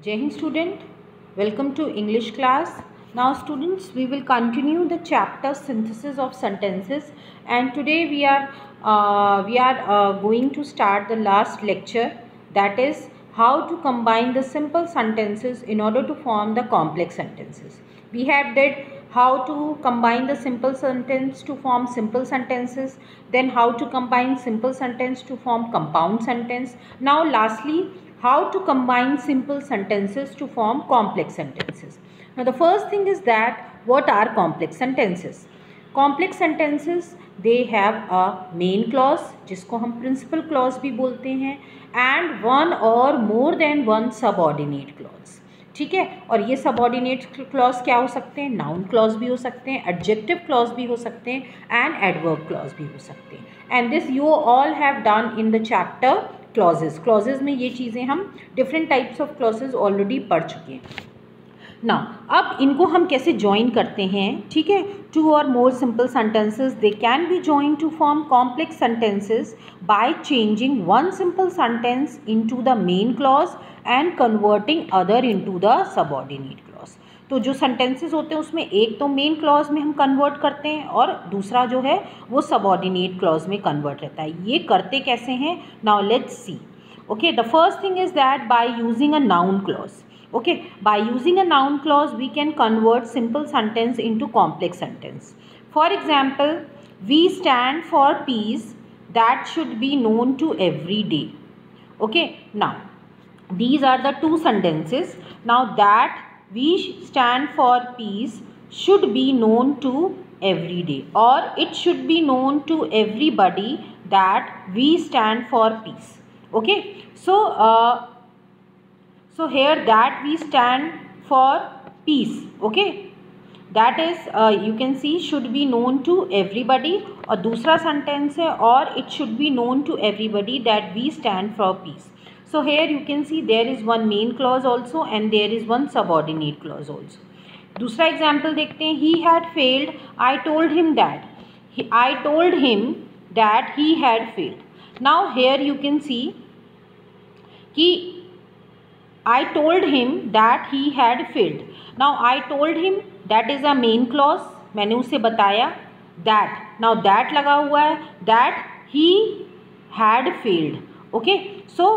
Jai Hind student, welcome to English class. Now students, we will continue the chapter synthesis of sentences, and today we are going to start the last lecture, that is how to combine the simple sentences in order to form the complex sentences. We have did how to combine the simple sentence to form simple sentences, then how to combine simple sentence to form compound sentence. Now lastly, how to combine simple sentences to form complex sentences. Now the first thing is that what are complex sentences? Complex sentences, they have a main clause जिसको हम principal clause भी बोलते हैं, and one or more than one subordinate clause. ठीक है, और ये subordinate clause क्या हो सकते हैं? नाउन क्लॉज भी हो सकते हैं, एडजेक्टिव क्लॉज भी हो सकते हैं, एंड एडवर्ब क्लॉज भी हो सकते हैं. And this you all have done in the chapter clauses में ये चीज़ें हम different types of clauses already पढ़ चुके हैं. ना अब इनको हम कैसे ज्वाइन करते हैं? ठीक है, टू और more simple sentences they can be join to form complex sentences by changing one simple sentence into the main clause and converting other into the subordinate clause. तो जो सेंटेंसेस होते हैं उसमें एक तो मेन क्लॉज में हम कन्वर्ट करते हैं और दूसरा जो है वो सबऑर्डिनेट क्लॉज में कन्वर्ट रहता है. ये करते कैसे हैं? Now let's see. Okay, the first thing is that by using a noun clause. Okay, by using a noun clause we can convert simple sentence into complex sentence. For example, we stand for peace that should be known to every day. Okay, now these are the two sentences. Now that we stand for peace should be known to every day, or it should be known to everybody that we stand for peace. Okay, so here that we stand for peace, okay, that is you can see should be known to everybody, और दूसरा sentence है और it should be known to everybody that we stand for peace. So here you can see there is one main clause also and there is one subordinate clause also. दूसरा example देखते हैं. He had failed, I told him that he had failed. Now here you can see कि I told him that he had failed. Now I told him, that is a main clause, मैंने उसे बताया. that, now that लगा हुआ है, that he had failed. Okay, so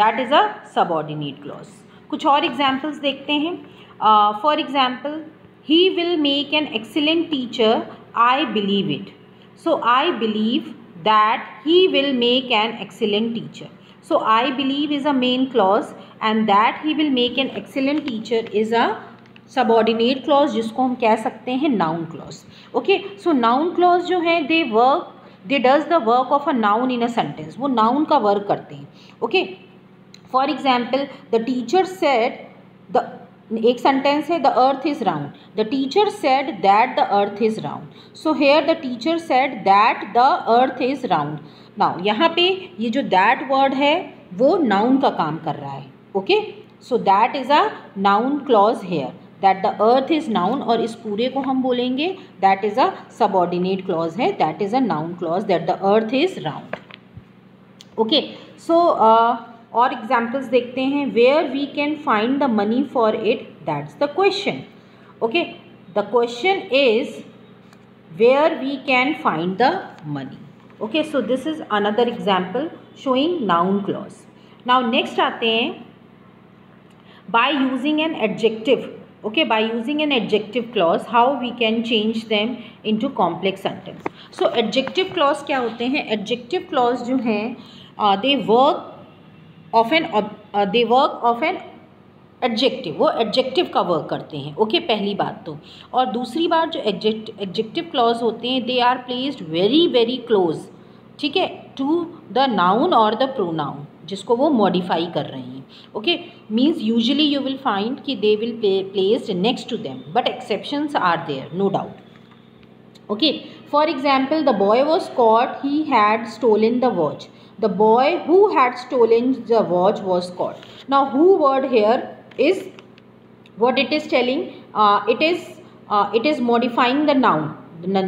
that is a subordinate clause. कुछ और examples देखते हैं. For example, he will make an excellent teacher, I believe it. So I believe that he will make an excellent teacher. So I believe is a main clause and that he will make an excellent teacher is a subordinate clause जिसको हम कह सकते हैं noun clause. Okay, so noun clause जो है they does the work of a noun in a sentence. वो noun का work करते हैं. Okay, for example, the teacher said एक sentence है the earth is round. The teacher said that the earth is round. So here the teacher said that the earth is round. Now यहाँ पे ये जो that word है वो noun का काम कर रहा है. Okay, so that is a noun clause here, that the earth is noun, और इस पूरे को हम बोलेंगे that is a subordinate clause है, that is a noun clause, that the earth is round. Okay, so और एग्जाम्पल्स देखते हैं. Where we can find the money for it, that's the question. Okay, the question is where we can find the money. Okay, so this is another example showing noun clause. Now next आते हैं by using an adjective. Okay, by using an adjective clause how we can change them into complex sentence. So adjective clause क्या होते हैं? Adjective clause जो हैं they work of an adjective, वो adjective का work करते हैं. ओके, पहली बात तो. और दूसरी बात जो एडजेक्टिव क्लॉज होते हैं they are placed very very close, ठीक है, टू द नाउन और द प्रोनाउन जिसको वो मॉडिफाई कर रहे हैं. Okay, means usually you will find कि they will placed next to them, but exceptions are there, no doubt. Okay, for example the boy was caught, he had stolen the watch. The boy who had stolen the watch was caught. Now who word here is what it is telling? It is modifying the noun.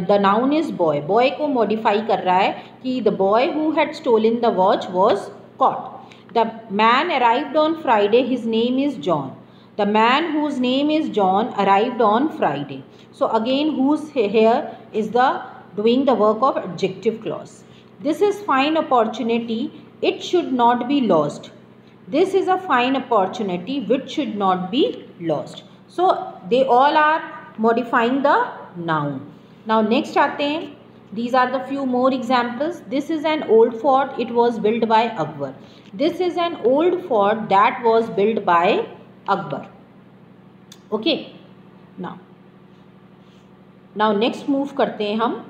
The noun is boy. Boy को modify कर रहा है कि the boy who had stolen the watch was caught. The man arrived on Friday, his name is John. The man whose name is John arrived on Friday. So again, whose here is the doing the work of adjective clause. This is fine opportunity, it should not be lost. This is a fine opportunity which should not be lost. So they all are modifying the noun. Now next आते हैं. These are the few more examples. This is an old fort, it was built by Akbar. This is an old fort that was built by Akbar. Okay. Now next move करते हैं हम.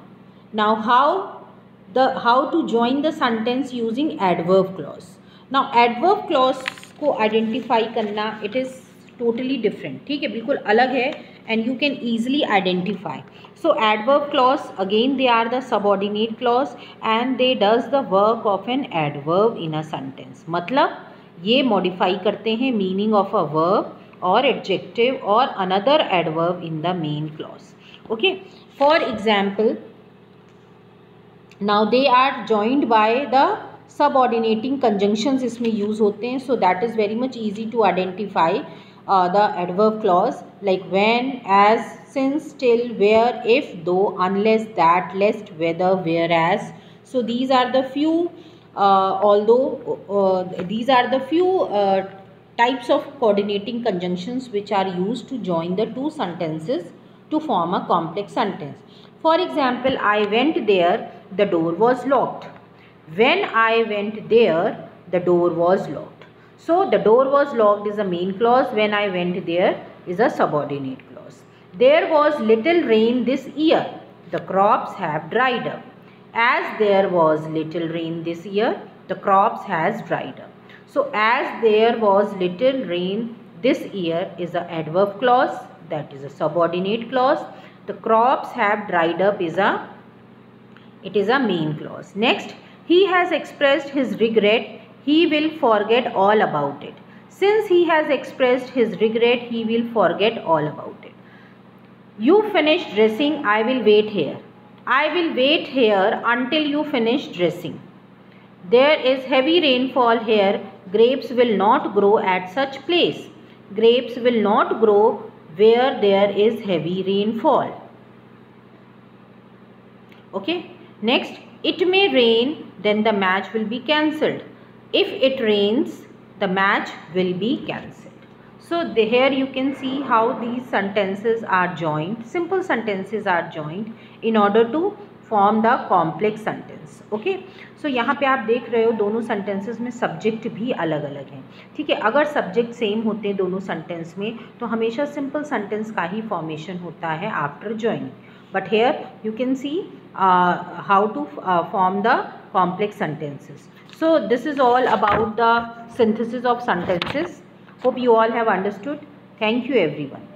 Now how to join the sentence using adverb clause. Now adverb clause को identify करना, it is totally different. ठीक है, बिल्कुल अलग है and you can easily identify. So adverb clause, again they are the subordinate clause and they does the work of an adverb in a sentence. मतलब ये modify करते हैं meaning of a verb or adjective or another adverb in the main clause. Okay, for example, now they are joined by the subordinating conjunctions इसमें use होते हैं. So that is very much easy to identify the adverb clause like when, as, since, till, where, if, though, unless, that, lest, whether, whereas. So these are the few these are the few types of coordinating conjunctions which are used to join the two sentences to form a complex sentence. For example, I went there, the door was locked. When I went there, the door was locked. So the door was locked is a main clause. When I went there is a subordinate clause. There was little rain this year. The crops have dried up. As there was little rain this year, the crops has dried up. So as there was little rain this year is a adverb clause, that is a subordinate clause. The crops have dried up is a main clause. Next, he has expressed his regret, he will forget all about it. Since he has expressed his regret, he will forget all about it. You finish dressing, I will wait here. I will wait here until you finish dressing. There is heavy rainfall here, grapes will not grow at such place. Grapes will not grow where there is heavy rainfall. Okay. Next, it may rain, then the match will be cancelled. If it rains, the match will be cancelled. So here you can see how these sentences are joined. Simple sentences are joined in order to form the complex sentence. Okay. So यहाँ पे आप देख रहे हो दोनों sentences में subject भी अलग अलग हैं. ठीक है, अगर subject same होते हैं दोनों sentence में तो हमेशा simple sentence का ही formation होता है after joining. But here you can see how to form the complex sentences. So this is all about the synthesis of sentences. Hope you all have understood. Thank you everyone.